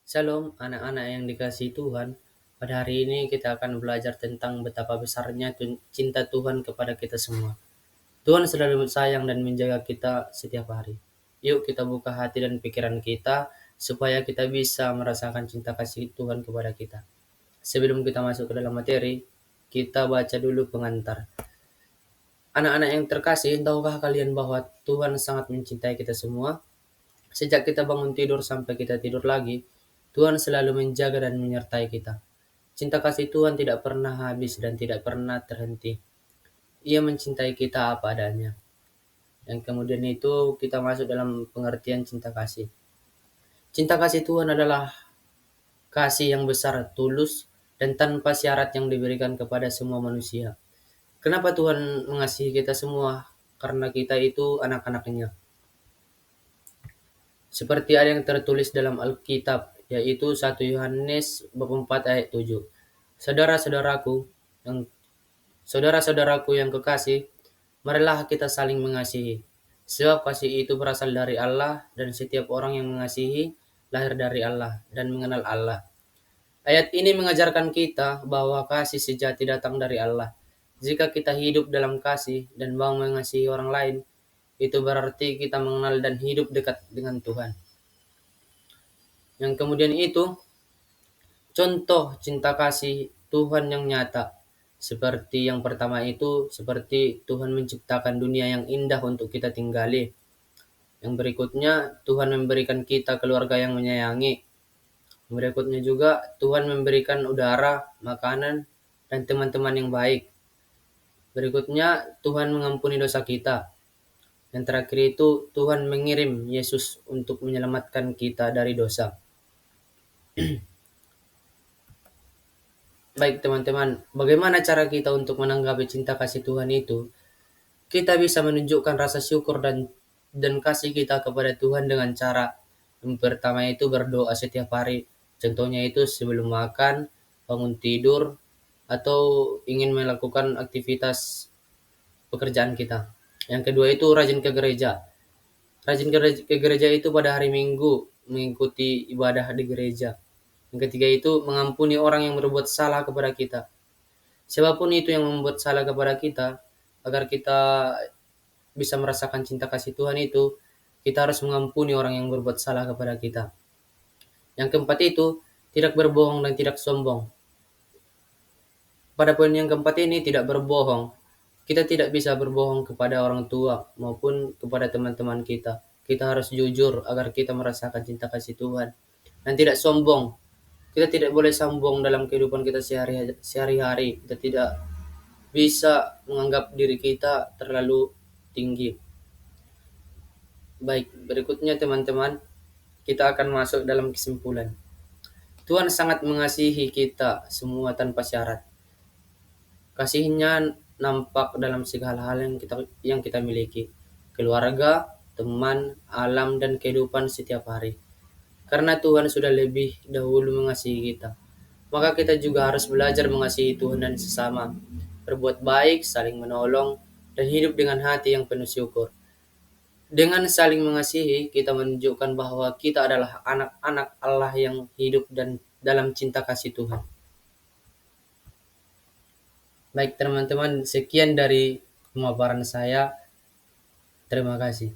Shalom, anak-anak yang dikasihi Tuhan. Pada hari ini kita akan belajar tentang betapa besarnya cinta Tuhan kepada kita semua. Tuhan selalu sayang dan menjaga kita setiap hari. Yuk kita buka hati dan pikiran kita supaya kita bisa merasakan cinta kasih Tuhan kepada kita. Sebelum kita masuk ke dalam materi, kita baca dulu pengantar. Anak-anak yang terkasih, tahukah kalian bahwa Tuhan sangat mencintai kita semua? Sejak kita bangun tidur sampai kita tidur lagi, Tuhan selalu menjaga dan menyertai kita. Cinta kasih Tuhan tidak pernah habis dan tidak pernah terhenti. Ia mencintai kita apa adanya. Yang kemudian itu kita masuk dalam pengertian cinta kasih. Cinta kasih Tuhan adalah kasih yang besar, tulus, dan tanpa syarat yang diberikan kepada semua manusia. Kenapa Tuhan mengasihi kita semua? Karena kita itu anak-anaknya. Seperti ada yang tertulis dalam Alkitab, yaitu 1 Yohanes bab 4 ayat 7. Saudara-saudaraku yang Saudara-saudaraku yang kekasih, marilah kita saling mengasihi. Sebab kasih itu berasal dari Allah dan setiap orang yang mengasihi lahir dari Allah dan mengenal Allah. Ayat ini mengajarkan kita bahwa kasih sejati datang dari Allah. Jika kita hidup dalam kasih dan mau mengasihi orang lain, itu berarti kita mengenal dan hidup dekat dengan Tuhan. Yang kemudian itu, contoh cinta kasih Tuhan yang nyata. Seperti yang pertama itu, seperti Tuhan menciptakan dunia yang indah untuk kita tinggali. Yang berikutnya, Tuhan memberikan kita keluarga yang menyayangi. Berikutnya juga, Tuhan memberikan udara, makanan, dan teman-teman yang baik. Berikutnya, Tuhan mengampuni dosa kita. Yang terakhir itu, Tuhan mengirim Yesus untuk menyelamatkan kita dari dosa. Baik teman-teman, bagaimana cara kita untuk menanggapi cinta kasih Tuhan itu? Kita bisa menunjukkan rasa syukur dan kasih kita kepada Tuhan dengan cara yang pertama itu berdoa setiap hari. Contohnya itu sebelum makan, bangun tidur, atau ingin melakukan aktivitas pekerjaan kita. Yang kedua itu rajin ke gereja. Rajin ke gereja itu pada hari Minggu, mengikuti ibadah di gereja. Yang ketiga itu mengampuni orang yang berbuat salah kepada kita. Siapapun itu yang membuat salah kepada kita, agar kita bisa merasakan cinta kasih Tuhan itu, kita harus mengampuni orang yang berbuat salah kepada kita. Yang keempat itu, tidak berbohong dan tidak sombong. Pada poin yang keempat ini, tidak berbohong. Kita tidak bisa berbohong kepada orang tua maupun kepada teman-teman kita. Kita harus jujur agar kita merasakan cinta kasih Tuhan. Dan tidak sombong. Kita tidak boleh sombong dalam kehidupan kita sehari-hari. Kita tidak bisa menganggap diri kita terlalu tinggi. Baik, berikutnya teman-teman, kita akan masuk dalam kesimpulan. Tuhan sangat mengasihi kita semua tanpa syarat. Kasihnya nampak dalam segala hal yang kita miliki. Keluarga, teman, alam, dan kehidupan setiap hari. Karena Tuhan sudah lebih dahulu mengasihi kita, maka kita juga harus belajar mengasihi Tuhan dan sesama. Berbuat baik, saling menolong, dan hidup dengan hati yang penuh syukur. Dengan saling mengasihi, kita menunjukkan bahwa kita adalah anak-anak Allah yang hidup dan dalam cinta kasih Tuhan. Baik teman-teman, sekian dari pemaparan saya. Terima kasih.